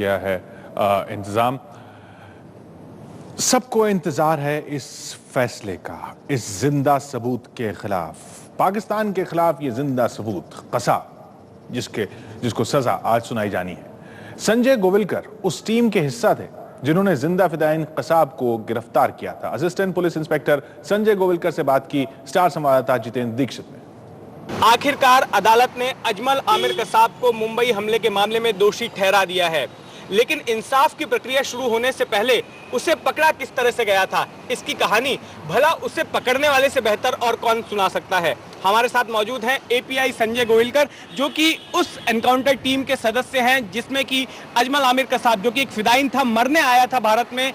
गया है इंतजाम। सबको इंतजार है इस फैसले का, इस जिंदा सबूत के खिलाफ, पाकिस्तान के खिलाफ ये जिंदा सबूत कसाब जिसको सजा आज सुनाई जानी है। संजय गोविलकर उस टीम के हिस्सा थे जिन्होंने जिंदा फिदाइन कसाब को गिरफ्तार किया था। Assistant police inspector Sanjay Govilkar से बात की स्टार संवाददाता जितेंद्र दीक्षित ने। आखिरकार अदालत ने अजमल आमिर कसाब को मुंबई हमले के मामले में दोषी ठहरा दिया है, लेकिन इंसाफ की प्रक्रिया शुरू होने से पहले उसे पकड़ा किस तरह से गया था, इसकी कहानी भला उसे पकड़ने वाले से बेहतर और कौन सुना सकता है। हमारे साथ मौजूद हैं एपीआई संजय गोविलकर, जो कि उस एनकाउंटर टीम के सदस्य हैं जिसमें कि अजमल आमिर कसाब, जो कि एक फिदाइन था, मरने आया था भारत में,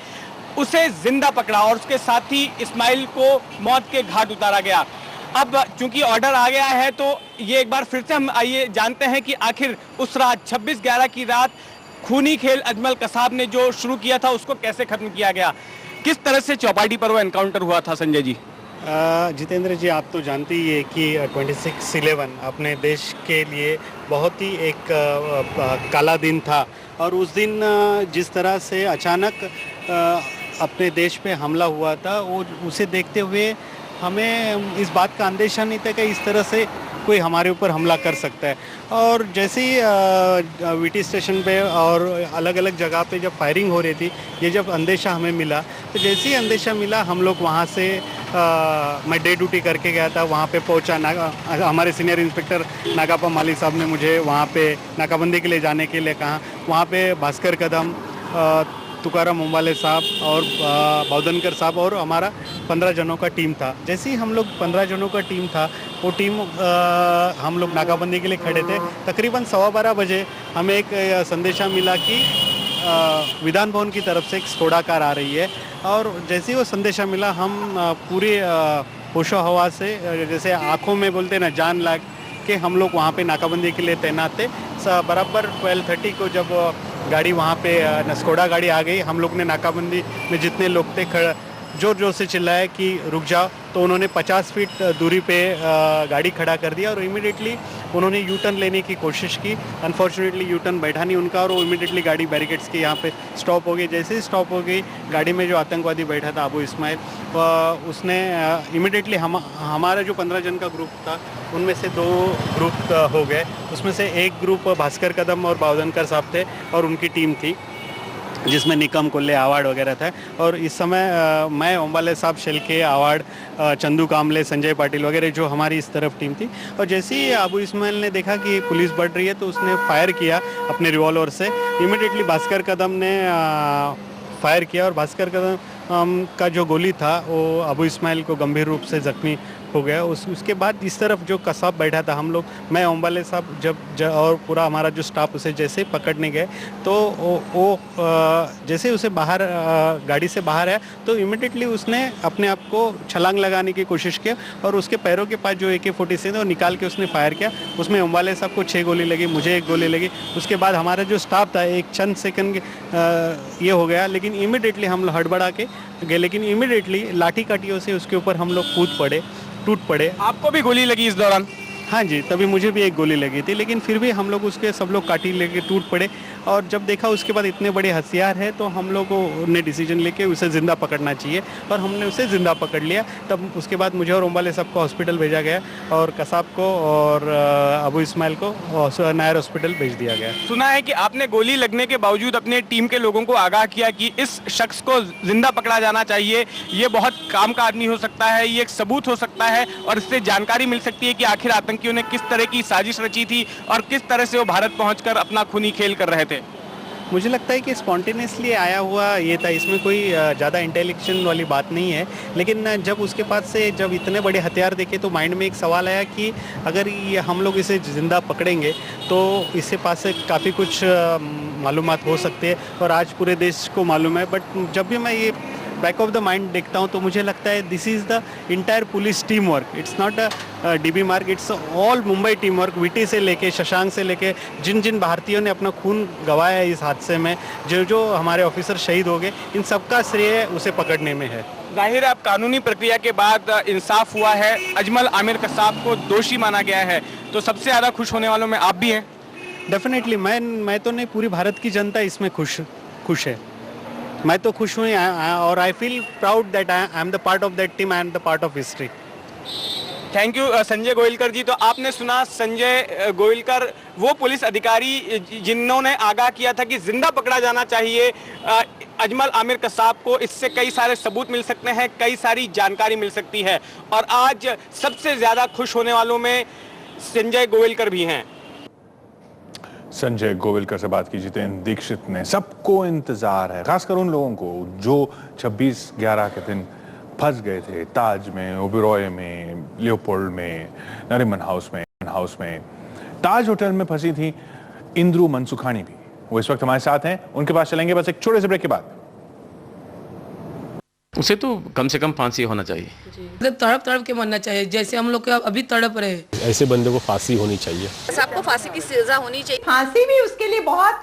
उसे जिंदा पकड़ा और उसके साथ ही इस्माइल को मौत के घाट उतारा गया। अब चूंकि ऑर्डर आ गया है तो ये एक बार फिर से हम आइए जानते हैं कि आखिर उस रात 26/11 की रात खूनी खेल अजमल कसाब ने जो शुरू किया था उसको कैसे खत्म किया गया, किस तरह से चौपाटी पर वो एनकाउंटर हुआ था। संजय जी। जितेंद्र जी, आप तो जानते ही है कि 26/11 अपने देश के लिए बहुत ही एक काला दिन था और उस दिन जिस तरह से अचानक अपने पे पे हमला हुआ था, वो उसे देखते हुए हमें इस बात का अंदेशा नहीं था कि इस तरह से कोई हमारे ऊपर हमला कर सकता है। और जैसे ही वीटी स्टेशन पे और अलग अलग जगह पे जब फायरिंग हो रही थी, ये जब अंदेशा हमें मिला, तो जैसे ही अंदेशा मिला हम लोग वहाँ से मैं डे ड्यूटी करके गया था, वहाँ पे पहुँचा। हमारे सीनियर इंस्पेक्टर नागापा माली साहब ने मुझे वहाँ पे नाकाबंदी के लिए जाने के लिए कहा। वहाँ पे भास्कर कदम, तुकाराम उम्बाले साहब और बाउदनकर साहब और हमारा 15 जनों का टीम था। जैसे ही हम लोग 15 जनों का टीम था, वो टीम हम लोग नाकाबंदी के लिए खड़े थे। तकरीबन 12:15 बजे हमें एक संदेशा मिला कि विधान भवन की तरफ से एक स्कोडा कार आ रही है। और जैसे ही वो संदेशा मिला, हम पूरे होशो हवा से, जैसे आँखों में बोलते ना, जान ला के हम लोग वहाँ पे नाकाबंदी के लिए तैनात थे। बराबर 12:30 को जब गाड़ी वहाँ पे स्कोडा गाड़ी आ गई, हम लोग ने नाकाबंदी में जितने लोग थे जोर जोर से चिल्लाया कि रुक जाओ, तो उन्होंने 50 फीट दूरी पे गाड़ी खड़ा कर दिया और इमीडिएटली उन्होंने यू टर्न लेने की कोशिश की। अनफॉर्चुनेटली यू टर्न बैठा नहीं उनका और वो इमीडिएटली गाड़ी बैरिकेड्स के यहाँ पे स्टॉप हो गई। जैसे ही स्टॉप हो गई, गाड़ी में जो आतंकवादी बैठा था अबू इस्माइल, उसने इमीडिएटली हमारा जो 15 जन का ग्रुप था उनमें से 2 ग्रुप हो गए। उसमें से एक ग्रुप भास्कर कदम और बाउदनकर साहब थे और उनकी टीम थी, जिसमें निकम कोल्ले आवाड़ वगैरह था। और इस समय मैं ओम्बाले साहब, शेल्के आवाड़, चंदू कामले, संजय पाटिल वगैरह जो हमारी इस तरफ टीम थी। और जैसे ही अबू इस्माइल ने देखा कि पुलिस बढ़ रही है तो उसने फायर किया अपने रिवॉल्वर से। इमीडिएटली भास्कर कदम ने फायर किया और भास्कर कदम का जो गोली था वो अबू इस्माइल को गंभीर रूप से जख्मी हो गया। उसके बाद इस तरफ जो कसाब बैठा था, हम लोग, मैं ओम्बाले साहब और पूरा हमारा जो स्टाफ उसे जैसे पकड़ने गए तो वो जैसे उसे बाहर गाड़ी से बाहर आया तो इमिडिएटली उसने अपने आप को छलांग लगाने की कोशिश की और उसके पैरों के पास जो AK-47 है वो निकाल के उसने फायर किया। उसमें ओम्बाले साहब को 6 गोली लगी, मुझे 1 गोली लगी। उसके बाद हमारा जो स्टाफ था, एक चंद सेकंड ये हो गया, लेकिन इमिडिएटली हम लोग हड़बड़ा के गए, लेकिन इमिडिएटली लाठी काठियों से उसके ऊपर हम लोग कूद पड़े, टूट पड़े। आपको भी गोली लगी इस दौरान? हाँ जी, तभी मुझे भी 1 गोली लगी थी, लेकिन फिर भी हम लोग उसके सब लोग काठी लेके टूट पड़े। और जब देखा उसके बाद इतने बड़े हथियार है तो हम लोगों ने डिसीजन लेके उसे ज़िंदा पकड़ना चाहिए और हमने उसे ज़िंदा पकड़ लिया। तब उसके बाद मुझे और ओम्बाले साहब को हॉस्पिटल भेजा गया और कसाब को और अबू इस्माइल को नायर हॉस्पिटल भेज दिया गया। सुना है कि आपने गोली लगने के बावजूद अपने टीम के लोगों को आगाह किया कि इस शख्स को जिंदा पकड़ा जाना चाहिए, ये बहुत काम का आदमी हो सकता है, ये एक सबूत हो सकता है और इससे जानकारी मिल सकती है कि आखिर आतंकियों ने किस तरह की साजिश रची थी और किस तरह से वो भारत पहुंचकर अपना खूनी खेल कर रहे थे। मुझे लगता है कि स्पॉन्टेनियसली आया हुआ ये था, इसमें कोई ज़्यादा इंटेलेक्चुअल वाली बात नहीं है। लेकिन जब उसके पास से जब इतने बड़े हथियार देखे तो माइंड में एक सवाल आया कि अगर ये हम लोग इसे ज़िंदा पकड़ेंगे तो इसके पास से काफ़ी कुछ मालूमात हो सकते हैं और आज पूरे देश को मालूम है। बट जब भी मैं ये बैक ऑफ द माइंड देखता हूँ तो मुझे लगता है this is the entire police team work, it's not a DB mark, it's all Mumbai team work. VT से लेके शशांक से लेके जिन भारतीयों ने अपना खून गंवाया है इस हादसे में, जो हमारे ऑफिसर शहीद हो गए, इन सबका श्रेय उसे पकड़ने में है। जाहिर है अब कानूनी प्रक्रिया के बाद इंसाफ हुआ है, अजमल आमिर कसाब को दोषी माना गया है, तो सबसे ज़्यादा खुश होने वालों में आप भी हैं। डेफिनेटली मैं तो नहीं, पूरी भारत की जनता इसमें खुश है। मैं तो खुश हूँ और I feel proud that I am the part of that team, I am the part of history. Thank you Sanjay Goyalkar ji. तो आपने सुना संजय गोयलकर, वो पुलिस अधिकारी जिन्होंने आगाह किया था कि जिंदा पकड़ा जाना चाहिए अजमल आमिर कसाब को। इससे कई सारे सबूत मिल सकते हैं, कई सारी जानकारी मिल सकती है। और आज सबसे ज्यादा खुश होने वालों में संजय गोयलकर भी हैं। संजय गोविलकर से बात की जितेंद्र दीक्षित ने। सबको इंतजार है, खासकर उन लोगों को जो 26/11 के दिन फंस गए थे ताज में, ओबेरॉय में, लियोपोल्ड में, नरीमन हाउस में। ताज होटल में फंसी थी इंद्रू मनसुखानी भी। वो इस वक्त हमारे साथ हैं, उनके पास चलेंगे बस एक छोटे से ब्रेक के बाद। उसे तो कम से कम फांसी होना चाहिए। तड़प तड़प के मरना चाहिए, जैसे हम लोग अभी तड़प रहे। ऐसे बंदे को फांसी होनी चाहिए। सबको फांसी की सजा होनी चाहिए। फांसी भी उसके लिए बहुत